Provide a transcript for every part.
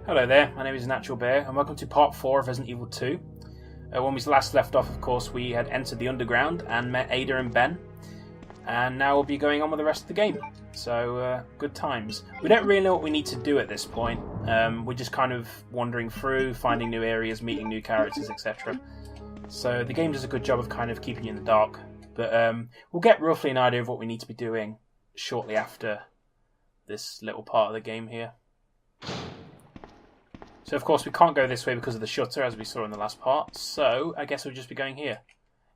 Hello there, my name is Natural Bear, and welcome to part 4 of Resident Evil 2. When we last left off, of course, we had entered the underground and met Ada and Ben, and now we'll be going on with the rest of the game. So, good times. We don't really know what we need to do at this point. We're just kind of wandering through, finding new areas, meeting new characters, etc. So the game does a good job of kind of keeping you in the dark, but we'll get roughly an idea of what we need to be doing shortly after this little part of the game here. So of course we can't go this way because of the shutter, as we saw in the last part, so I guess we'll just be going here,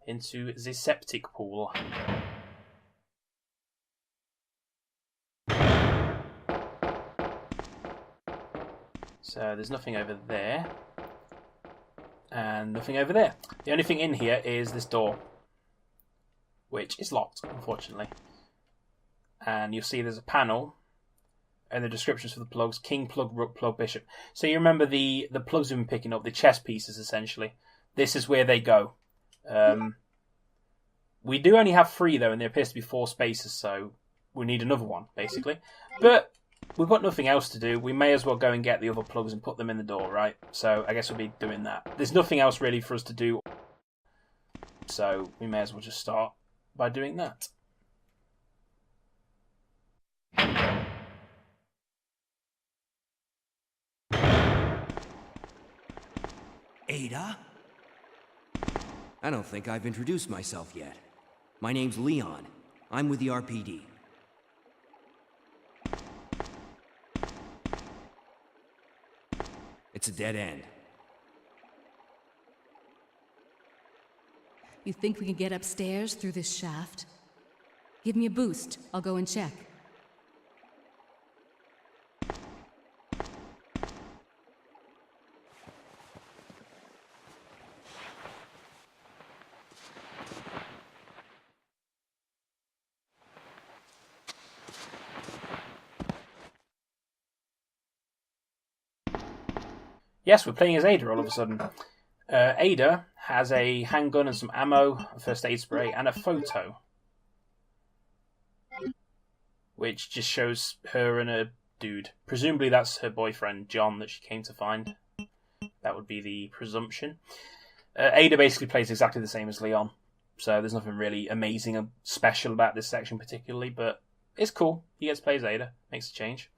into the septic pool. So there's nothing over there, and nothing over there. The only thing in here is this door, which is locked, unfortunately. And you'll see there's a panel, and the descriptions for the plugs: King plug, Rook plug, Bishop. So you remember the plugs we've been picking up, the chess pieces essentially. This is where they go. We do only have 3 though, and there appears to be 4 spaces, so we need another one basically. But we've got nothing else to do. We may as well go and get the other plugs and put them in the door, right? So I guess we'll be doing that. There's nothing else really for us to do, so we may as well just start by doing that. Ada? I don't think I've introduced myself yet. My name's Leon. I'm with the RPD. It's a dead end. You think we can get upstairs through this shaft? Give me a boost. I'll go and check. Yes, we're playing as Ada all of a sudden. Ada has a handgun and some ammo, a first aid spray, and a photo, which just shows her and a dude. Presumably that's her boyfriend, John, that she came to find. That would be the presumption. Ada basically plays exactly the same as Leon, so there's nothing really amazing and special about this section particularly, but it's cool. He gets to play as Ada. Makes a change.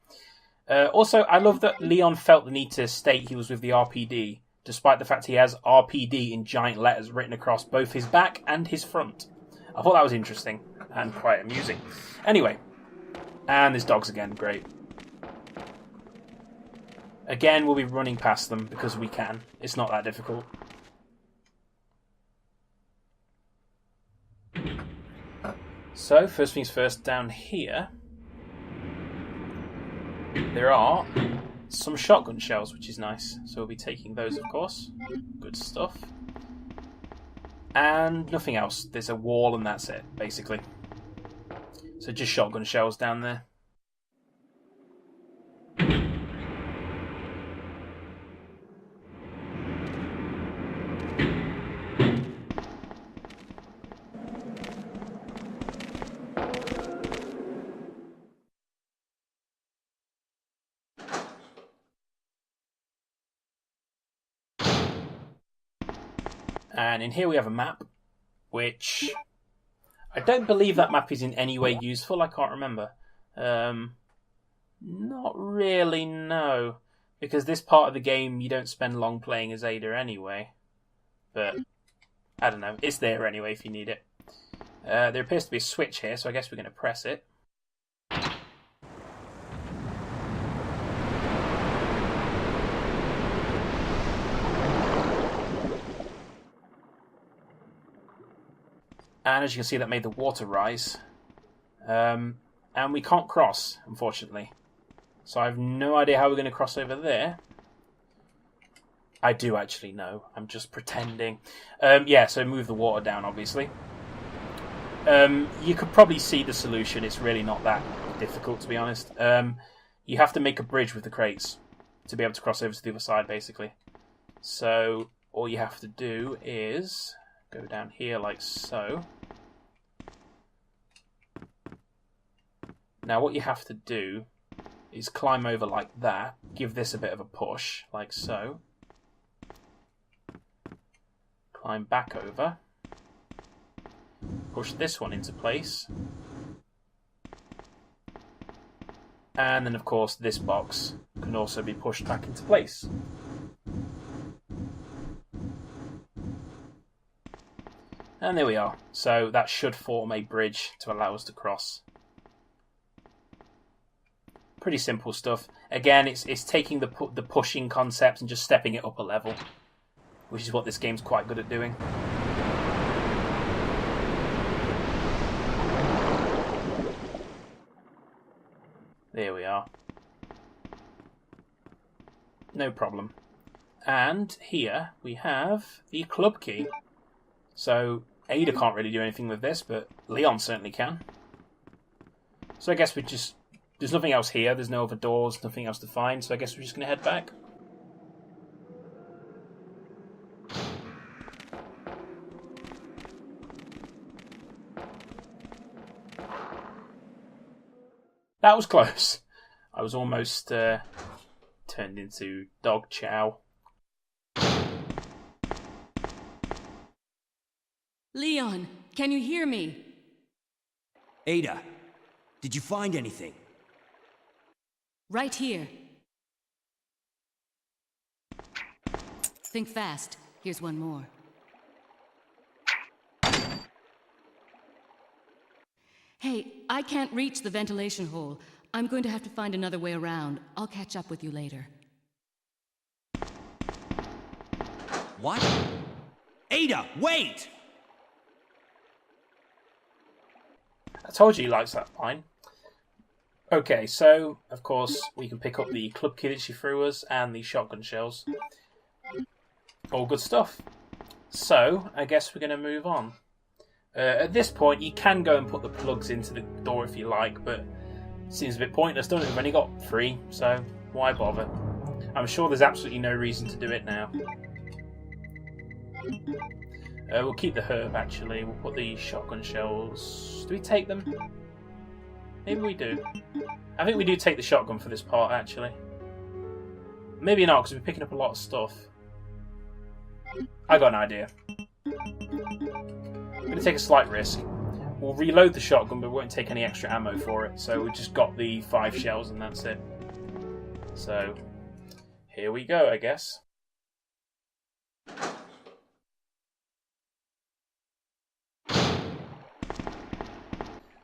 Also, I love that Leon felt the need to state he was with the RPD, despite the fact he has RPD in giant letters written across both his back and his front. I thought that was interesting and quite amusing. Anyway, and there's dogs again, great. Again, we'll be running past them because we can. It's not that difficult. So, first things first, down here there are some shotgun shells, which is nice. So we'll be taking those, of course. Good stuff. And nothing else. There's a wall and that's it, basically. So just shotgun shells down there. And in here we have a map, which I don't believe that map is in any way useful. I can't remember. Not really, no. Because this part of the game you don't spend long playing as Ada anyway. But, I don't know. It's there anyway if you need it. There appears to be a switch here, so I guess we're going to press it. And as you can see, that made the water rise. And we can't cross, unfortunately. So I have no idea how we're going to cross over there. I do actually know. I'm just pretending. Yeah, so move the water down, obviously. You could probably see the solution. It's really not that difficult, to be honest. You have to make a bridge with the crates to be able to cross over to the other side, basically. So all you have to do is go down here like so. Now what you have to do is climb over like that, give this a bit of a push, like so. Climb back over. Push this one into place. And then, of course, this box can also be pushed back into place. And there we are. So that should form a bridge to allow us to cross. Pretty simple stuff. Again, it's taking the pushing concept and just stepping it up a level, which is what this game's quite good at doing. There we are. No problem. And here we have the club key. So Ada can't really do anything with this, but Leon certainly can. So I guess we just... There's nothing else here. There's no other doors, nothing else to find. So I guess we're just going to head back. That was close. I was almost turned into dog chow. Leon, can you hear me? Ada, did you find anything? Right here. Think fast. Here's one more. Hey, I can't reach the ventilation hole. I'm going to have to find another way around. I'll catch up with you later. What? Ada, wait! I told you he likes that line. Okay, so, of course, we can pick up the club key that she threw us and the shotgun shells. All good stuff. So, I guess we're going to move on. At this point, you can go and put the plugs into the door if you like, but it seems a bit pointless, doesn't it? We've only got 3, so why bother? I'm sure there's absolutely no reason to do it now. We'll keep the herb, actually. We'll put the shotgun shells... Do we take them? Maybe we do. I think we do take the shotgun for this part, actually. Maybe not, because we're picking up a lot of stuff. I got an idea. I'm going to take a slight risk. We'll reload the shotgun, but we won't take any extra ammo for it. So we just got the 5 shells and that's it. So, here we go, I guess.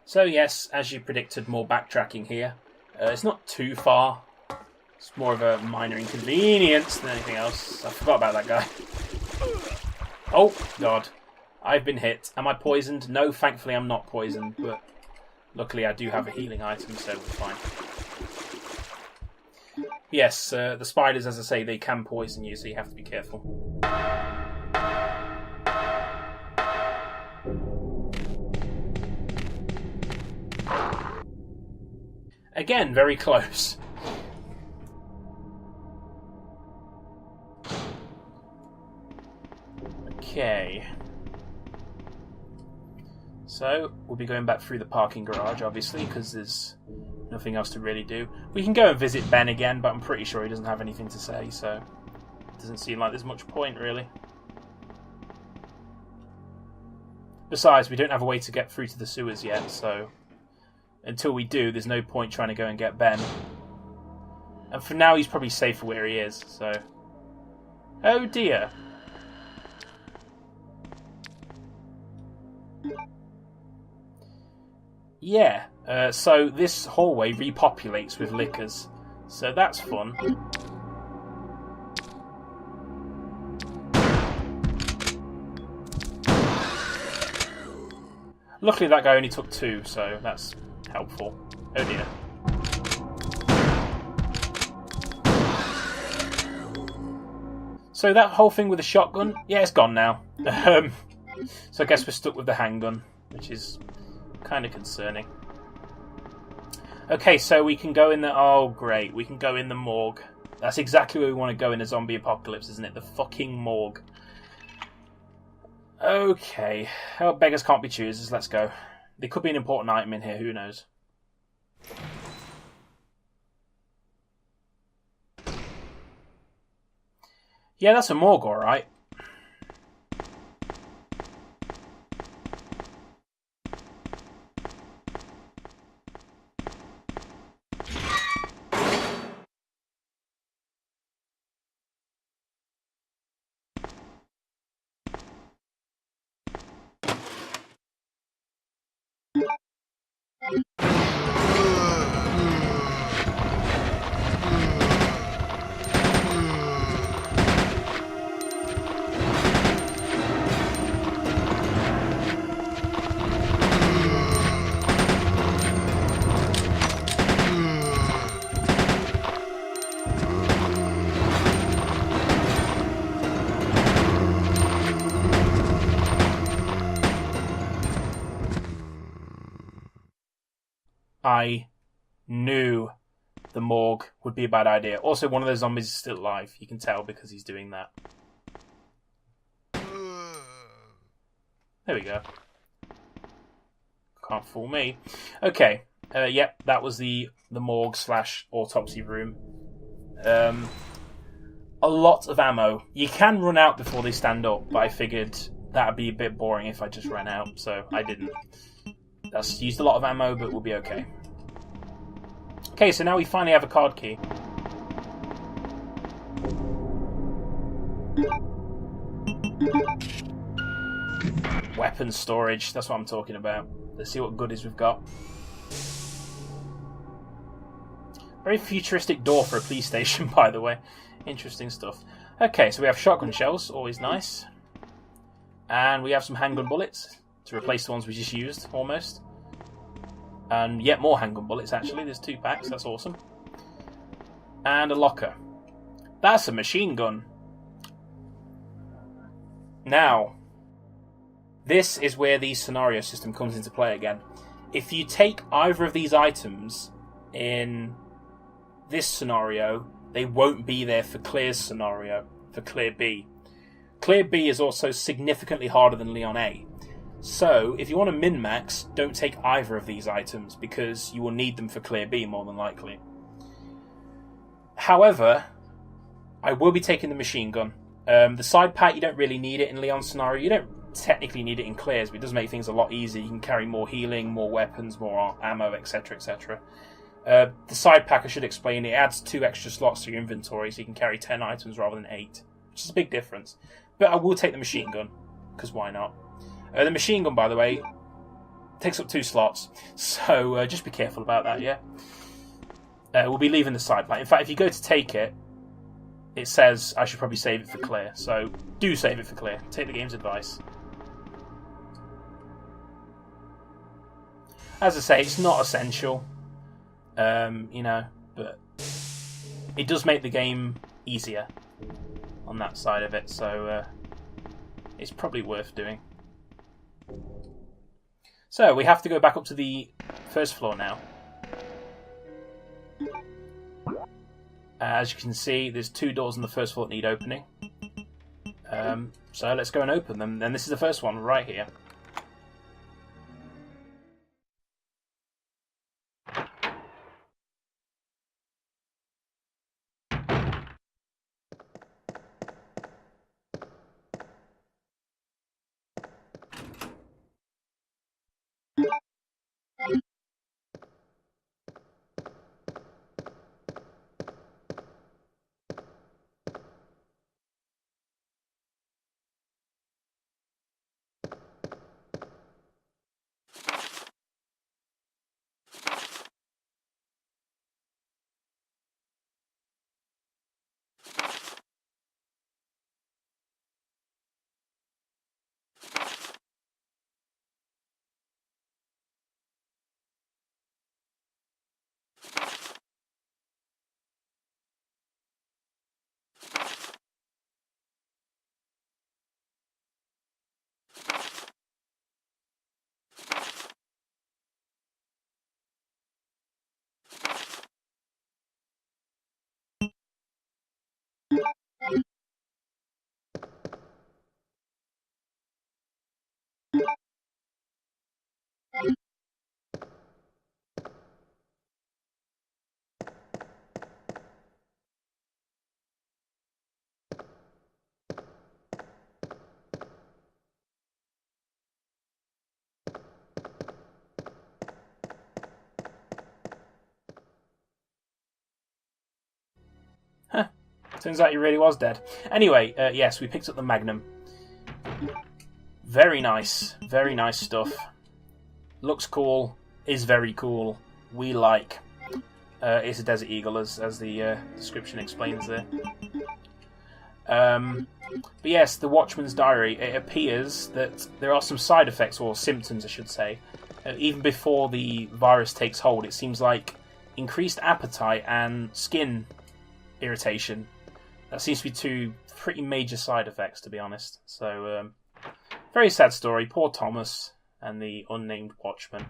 So yes, as you predicted, more backtracking here. It's not too far. It's more of a minor inconvenience than anything else. I forgot about that guy. Oh, God. I've been hit. Am I poisoned? No, thankfully I'm not poisoned, but luckily I do have a healing item, so we're fine. Yes, the spiders, as I say, they can poison you, so you have to be careful. Again, very close. Okay. So, we'll be going back through the parking garage, obviously, because there's nothing else to really do. We can go and visit Ben again, but I'm pretty sure he doesn't have anything to say, so it doesn't seem like there's much point, really. Besides, we don't have a way to get through to the sewers yet, so until we do, there's no point trying to go and get Ben. And for now, he's probably safe where he is, so... Oh dear. Yeah, so this hallway repopulates with lickers, so that's fun. Luckily that guy only took 2, so that's helpful. Oh dear. So that whole thing with the shotgun, yeah, it's gone now. So I guess we're stuck with the handgun, which is kind of concerning. Okay, so we can go in the... Oh, great. We can go in the morgue. That's exactly where we want to go in a zombie apocalypse, isn't it? The fucking morgue. Okay. Oh, beggars can't be choosers. Let's go. There could be an important item in here. Who knows? Yeah, that's a morgue, alright. I knew the morgue would be a bad idea. Also, one of the zombies is still alive. You can tell because he's doing that. There we go. Can't fool me. Okay. Yep, that was the morgue / autopsy room. A lot of ammo. You can run out before they stand up, but I figured that'd be a bit boring if I just ran out, so I didn't. That's used a lot of ammo, but we'll be okay. Okay, so now we finally have a card key. Weapon storage, that's what I'm talking about. Let's see what goodies we've got. Very futuristic door for a police station, by the way. Interesting stuff. Okay, so we have shotgun shells, always nice. And we have some handgun bullets to replace the ones we just used, almost. And yet more handgun bullets, actually. There's 2 packs, that's awesome. And a locker. That's a machine gun. Now, this is where the scenario system comes into play again. If you take either of these items in this scenario, they won't be there for Claire's scenario, for Claire B. Claire B is also significantly harder than Leon A. So, if you want to min-max, don't take either of these items, because you will need them for Claire B, more than likely. However, I will be taking the machine gun. The side pack, you don't really need it in Leon's scenario. You don't technically need it in Claire's, but it does make things a lot easier. You can carry more healing, more weapons, more ammo, etc, etc. The side pack, I should explain, it adds 2 extra slots to your inventory, so you can carry 10 items rather than 8, which is a big difference. But I will take the machine gun, because why not? The machine gun, by the way, takes up 2 slots, so just be careful about that, yeah? We'll be leaving the side pack. In fact, if you go to take it, it says I should probably save it for Claire, so do save it for Claire. Take the game's advice. As I say, it's not essential, you know, but it does make the game easier on that side of it, so it's probably worth doing. So, we have to go back up to the first floor now. As you can see, there's 2 doors on the first floor that need opening. So let's go and open them. And this is the first one, right here. Huh. Turns out he really was dead. Anyway, yes, we picked up the Magnum. Very nice stuff. Looks cool, is very cool. We like. It's a Desert Eagle, as the description explains there. But yes, the Watchman's Diary. It appears that there are some side effects, or symptoms, I should say. Even before the virus takes hold, it seems like increased appetite and skin irritation. That seems to be two pretty major side effects, to be honest. So, very sad story. Poor Thomas and the unnamed Watchman.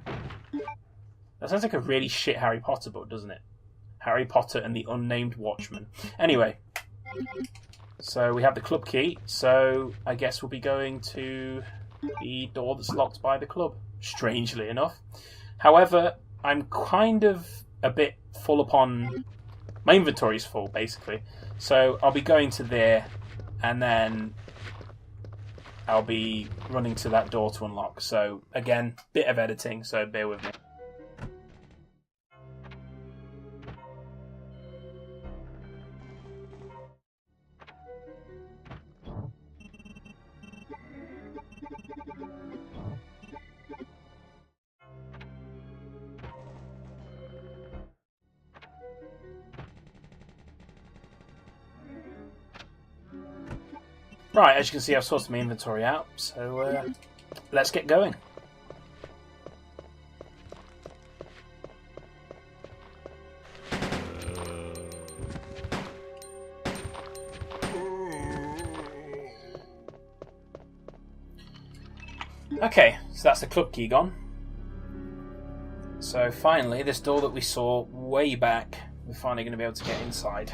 That sounds like a really shit Harry Potter book, doesn't it? Harry Potter and the Unnamed Watchman. Anyway, so we have the club key, so I guess we'll be going to the door that's locked by the club, strangely enough. However, I'm kind of a bit full upon... My inventory's full, basically. So I'll be going to there, and then I'll be running to that door to unlock. So, again, bit of editing, so bear with me. Right, as you can see, I've sorted my inventory out, so let's get going. Okay, so that's the club key gone. So finally, this door that we saw way back, we're finally going to be able to get inside.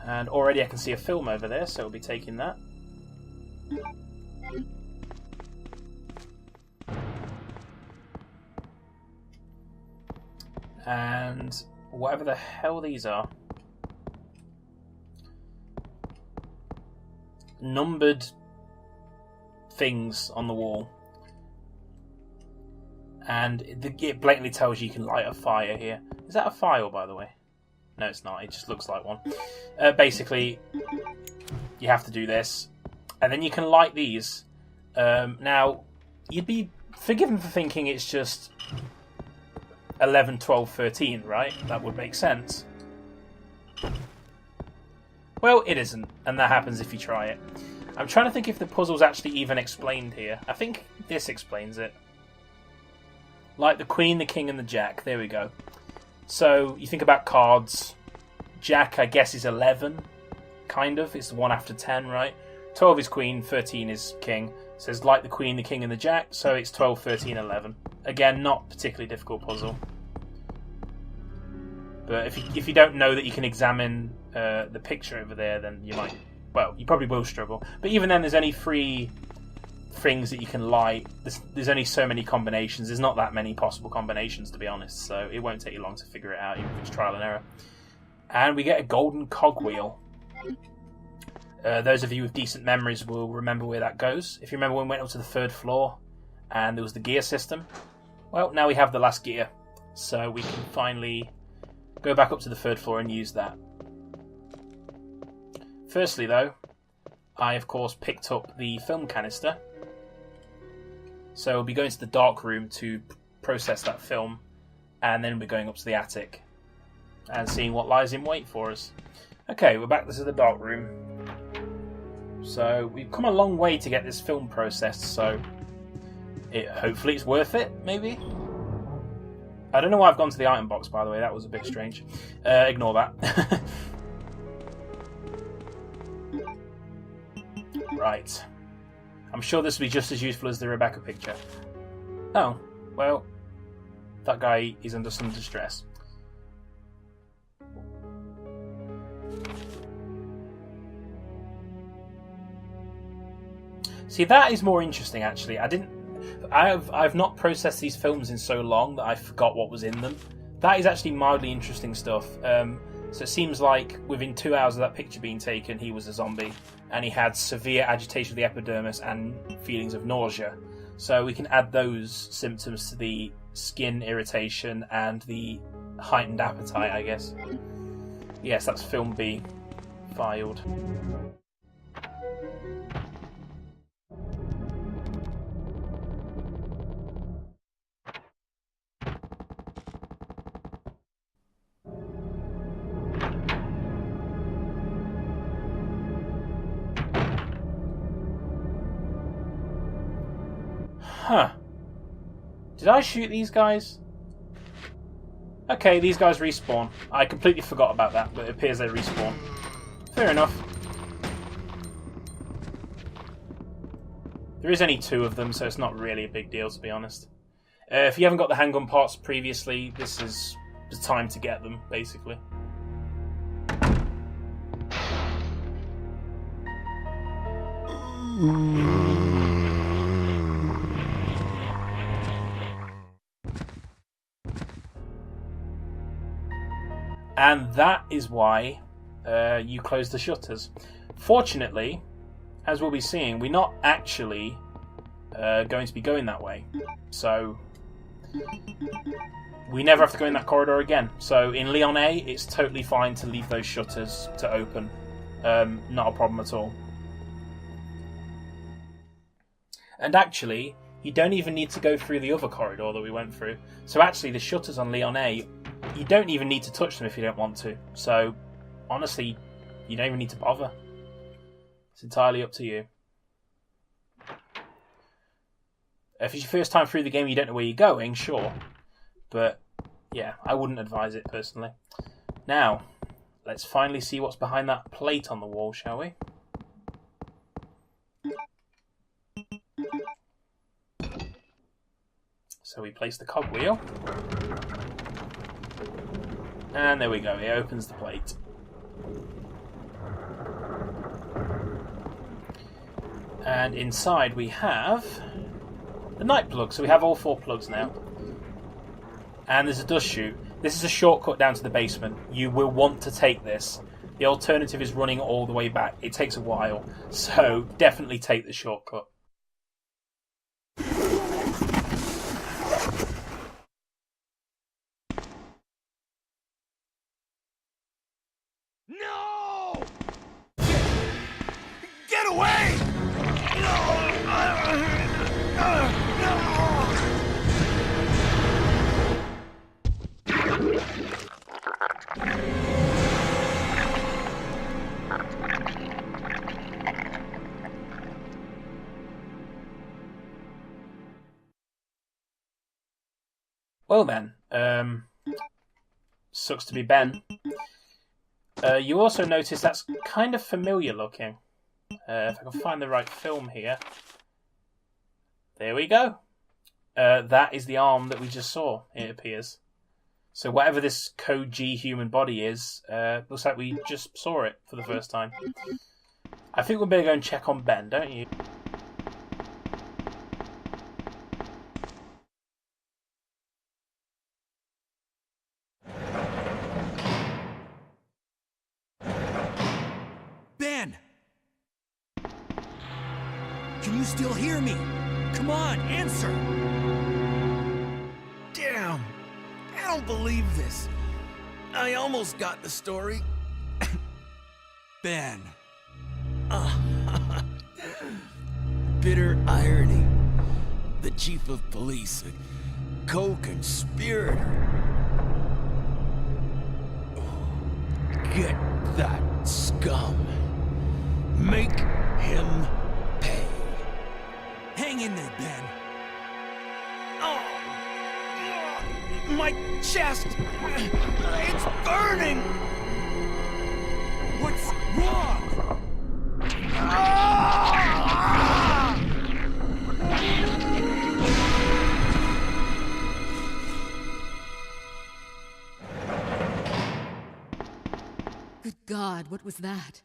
And already I can see a film over there, so we'll be taking that. And whatever the hell these are. Numbered things on the wall. And it blatantly tells you can light a fire here. Is that a file, by the way? No, it's not. It just looks like one. Basically, you have to do this. And then you can light these. Now, you'd be forgiven for thinking it's just 11, 12, 13, right? That would make sense. Well, it isn't. And that happens if you try it. I'm trying to think if the puzzle's actually even explained here. I think this explains it. Like the Queen, the King, and the Jack. There we go. So, you think about cards. Jack, I guess, is 11. Kind of. It's the one after 10, right? 12 is Queen, 13 is King. It says, like the Queen, the King, and the Jack. So, it's 12, 13, 11. Again, not particularly difficult puzzle. But if you don't know that you can examine the picture over there, then you might... Well, you probably will struggle. But even then, there's only 3 things that you can light. There's only so many combinations. There's not that many possible combinations, to be honest, so it won't take you long to figure it out, even if it's trial and error. And we get a golden cogwheel. Those of you with decent memories will remember where that goes. If you remember when we went up to the 3rd floor and there was the gear system, well, now we have the last gear, so we can finally go back up to the 3rd floor and use that. Firstly, though, I of course picked up the film canister. So we'll be going to the dark room to process that film, and then we're going up to the attic and seeing what lies in wait for us. Okay, we're back to the dark room. So we've come a long way to get this film processed, so hopefully it's worth it, maybe? I don't know why I've gone to the item box, by the way, that was a bit strange. Ignore that. Right. I'm sure this will be just as useful as the Rebecca picture. Oh, well, that guy is under some distress. See, that is more interesting, actually. I've not processed these films in so long that I forgot what was in them. That is actually mildly interesting stuff. So it seems like within 2 hours of that picture being taken, he was a zombie, and he had severe agitation of the epidermis and feelings of nausea. So we can add those symptoms to the skin irritation and the heightened appetite, I guess. Yes, that's film B filed. Huh. Did I shoot these guys? Okay, these guys respawn. I completely forgot about that, but it appears they respawn. Fair enough. There is only 2 of them, so it's not really a big deal, to be honest. If you haven't got the handgun parts previously, this is the time to get them, basically. And that is why you close the shutters. Fortunately, as we'll be seeing, we're not actually going to be going that way. So we never have to go in that corridor again. So in Leon A, it's totally fine to leave those shutters to open. Not a problem at all. And actually, you don't even need to go through the other corridor that we went through. So actually, the shutters on Leon A, you don't even need to touch them if you don't want to. So, honestly, you don't even need to bother. It's entirely up to you. If it's your first time through the game, you don't know where you're going, sure. But, yeah, I wouldn't advise it, personally. Now, let's finally see what's behind that plate on the wall, shall we? So we place the cogwheel. And there we go, it opens the plate. And inside we have the night plug, so we have all 4 plugs now. And there's a dust chute. This is a shortcut down to the basement. You will want to take this. The alternative is running all the way back. It takes a while, so definitely take the shortcut. No! Get away! Well then, sucks to be Ben. You also notice that's kind of familiar looking. If I can find the right film here. There we go. That is the arm that we just saw, it appears. So whatever this Code G human body is, looks like we just saw it for the first time. I think we better go and check on Ben, don't you? Ben! Can you still hear me? Come on, answer! Damn! I don't believe this. I almost got the story. Ben. Bitter irony. The chief of police, a co-conspirator. Get that scum. Make him pay. Hang in there, Ben. Oh, my chest. It's burning. What's wrong? Good God, what was that?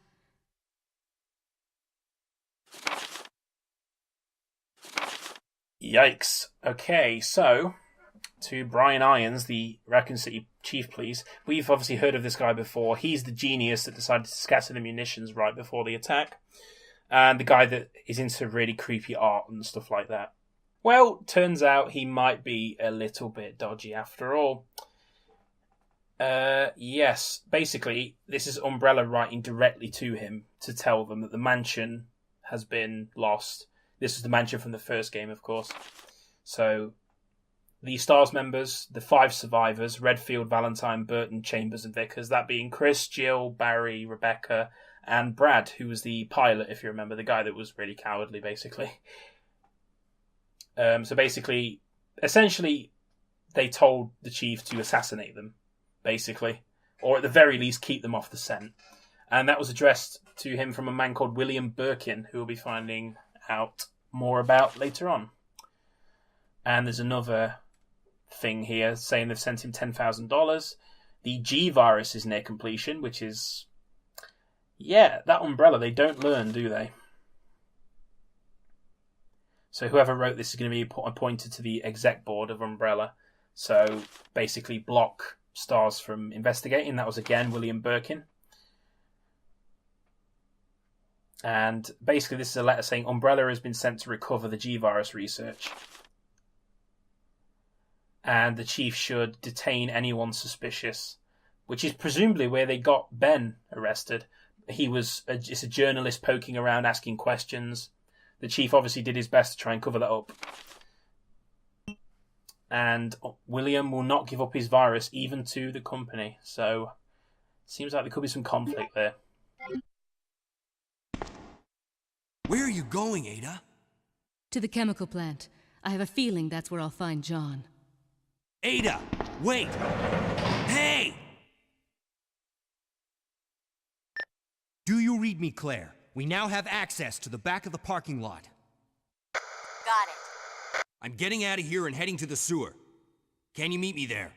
Yikes. Okay, so to Brian Irons, the Raccoon City Chief Police. We've obviously heard of this guy before. He's the genius that decided to scatter the munitions right before the attack. And the guy that is into really creepy art and stuff like that. Well, turns out he might be a little bit dodgy after all. Yes. Basically, this is Umbrella writing directly to him to tell them that the mansion has been lost. This is the mansion from the first game, of course. So, the STARS members, the 5 survivors, Redfield, Valentine, Burton, Chambers, and Vickers, that being Chris, Jill, Barry, Rebecca, and Brad, who was the pilot, if you remember, the guy that was really cowardly, basically. So basically, essentially, they told the chief to assassinate them, basically. Or at the very least, keep them off the scent. And that was addressed to him from a man called William Birkin, who we'll be finding out more about later on. And there's another thing here saying they've sent him $10,000. The G virus is near completion, which is... yeah, that Umbrella, they don't learn, do they? So whoever wrote this is going to be appointed to the exec board of Umbrella. So basically block STARS from investigating. That was again William Birkin. And basically this is a letter saying Umbrella has been sent to recover the G-Virus research. And the chief should detain anyone suspicious, which is presumably where they got Ben arrested. He was just a journalist poking around, asking questions. The chief obviously did his best to try and cover that up. And William will not give up his virus even to the company. So, seems like there could be some conflict there. Where are you going, Ada? To the chemical plant. I have a feeling that's where I'll find John. Ada! Wait! Hey! Do you read me, Claire? We now have access to the back of the parking lot. Got it. I'm getting out of here and heading to the sewer. Can you meet me there?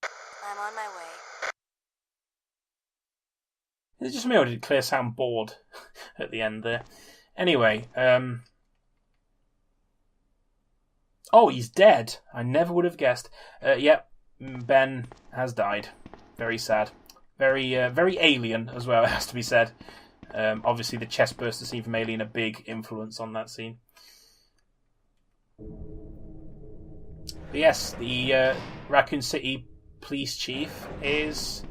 I'm on my way. It's just me, or did Claire sound bored at the end there? Anyway, oh, he's dead. I never would have guessed. Yep, Ben has died. Very sad. Very Alien as well, it has to be said. Obviously, the chestburster scene from Alien, a big influence on that scene. But yes, the Raccoon City police chief is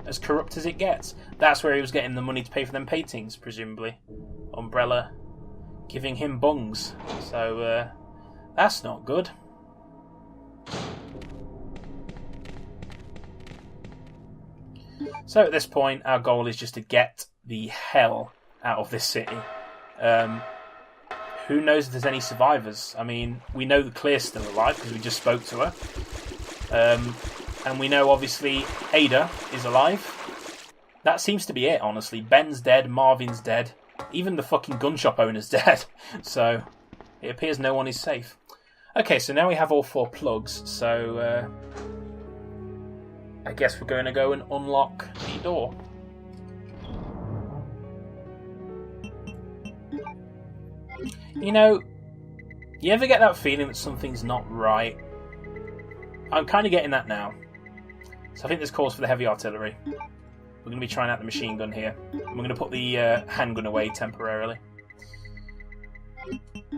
as corrupt as it gets. That's where he was getting the money to pay for them paintings, presumably. Umbrella giving him bungs. So, that's not good. So at this point, our goal is just to get the hell out of this city. Who knows if there's any survivors? I mean, we know that Claire's still alive because we just spoke to her. And we know, obviously, Ada is alive. That seems to be it, honestly. Ben's dead, Marvin's dead. Even the fucking gun shop owner's dead. So, it appears no one is safe. Okay, so now we have all 4 plugs, so I guess we're going to go and unlock the door. You know, you ever get that feeling that something's not right? I'm kind of getting that now. So I think this calls for the heavy artillery. We're going to be trying out the machine gun here. And we're going to put the handgun away temporarily.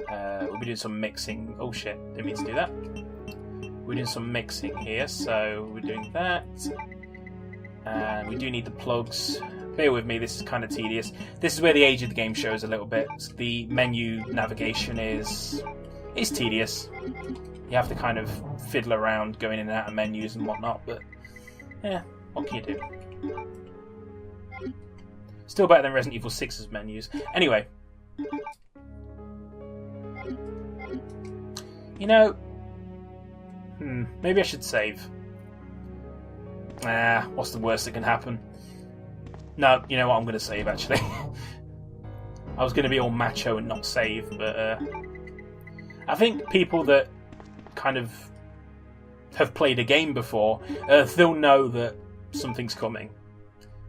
We'll be doing some mixing. Oh shit, didn't mean to do that. We're doing some mixing here, so we're doing that. And we do need the plugs. Bear with me, this is kind of tedious. This is where the age of the game shows a little bit. The menu navigation is tedious. You have to kind of fiddle around going in and out of menus and whatnot, but yeah, what can you do? Still better than Resident Evil 6's menus. Anyway. You know, maybe I should save. What's the worst that can happen? No, you know what, I'm going to save, actually. I was going to be all macho and not save, but I think people that kind of have played a game before, they'll know that something's coming,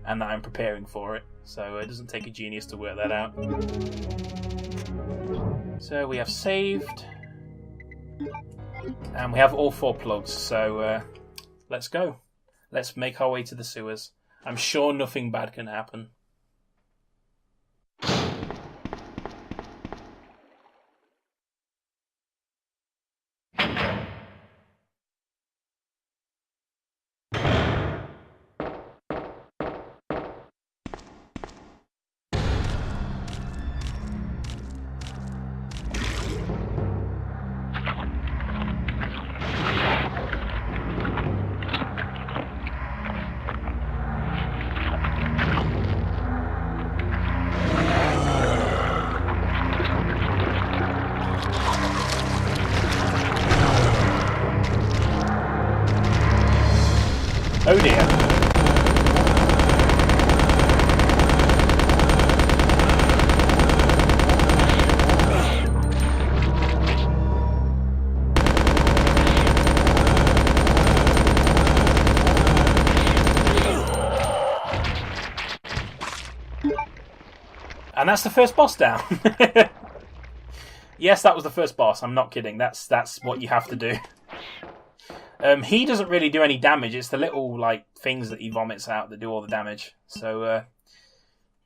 and that I'm preparing for it, so it doesn't take a genius to work that out. So we have saved, and we have all 4 plugs, so let's go. Let's make our way to the sewers. I'm sure nothing bad can happen. And that's the first boss down. Yes, that was the first boss. I'm not kidding. That's what you have to do. He doesn't really do any damage. It's the little like things that he vomits out that do all the damage. So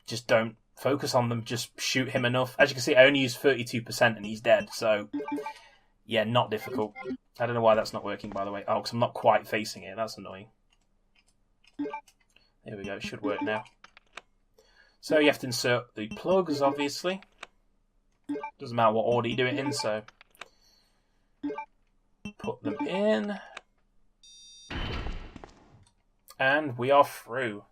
just don't focus on them. Just shoot him enough. As you can see, I only used 32% and he's dead. So yeah, not difficult. I don't know why that's not working, by the way. Oh, because I'm not quite facing it. That's annoying. There we go. It should work now. So you have to insert the plugs, obviously. Doesn't matter what order you do it in, so put them in. And we are through.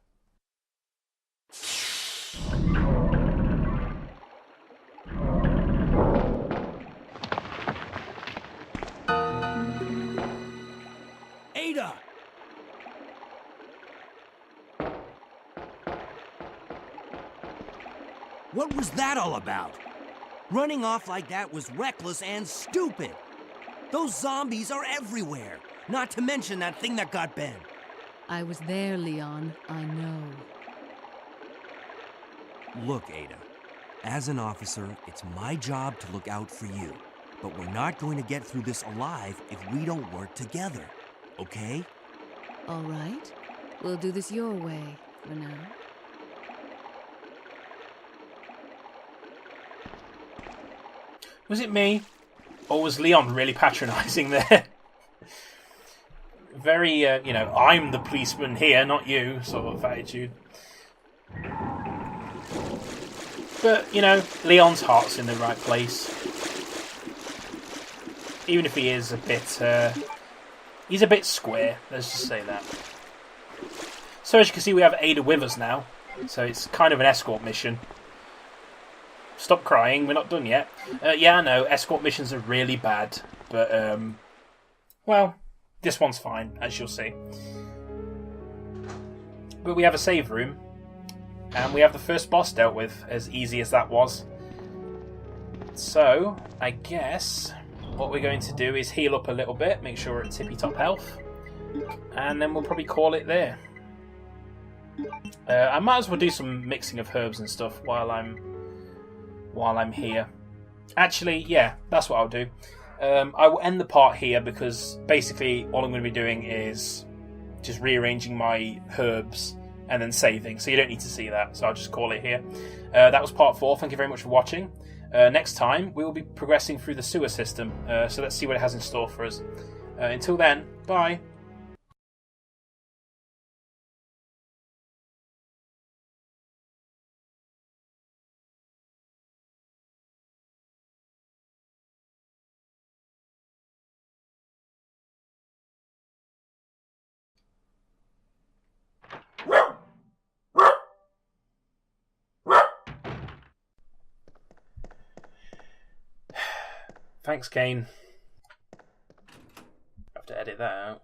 Ada! What was that all about? Running off like that was reckless and stupid. Those zombies are everywhere. Not to mention that thing that got Ben. I was there, Leon. I know. Look, Ada. As an officer, it's my job to look out for you. But we're not going to get through this alive if we don't work together. Okay? All right. We'll do this your way for now. Was it me? Or was Leon really patronising there? Very, you know, I'm the policeman here, not you, sort of attitude. But, you know, Leon's heart's in the right place. Even if he is a bit, he's a bit square, let's just say that. So as you can see, we have Ada with us now. So it's kind of an escort mission. Stop crying, we're not done yet. Yeah, I know, escort missions are really bad. But, well, this one's fine, as you'll see. But we have a save room. And we have the first boss dealt with, as easy as that was. So, I guess what we're going to do is heal up a little bit, make sure we're at tippy-top health. And then we'll probably call it there. I might as well do some mixing of herbs and stuff while I'm here. Actually, yeah, that's what I'll do. I will end the part here because basically all I'm going to be doing is just rearranging my herbs and then saving, so you don't need to see that, so I'll just call it here. That was part 4. Thank you very much for watching. Next time we will be progressing through the sewer system, so let's see what it has in store for us. Until then, bye. Thanks, Kane. I have to edit that out.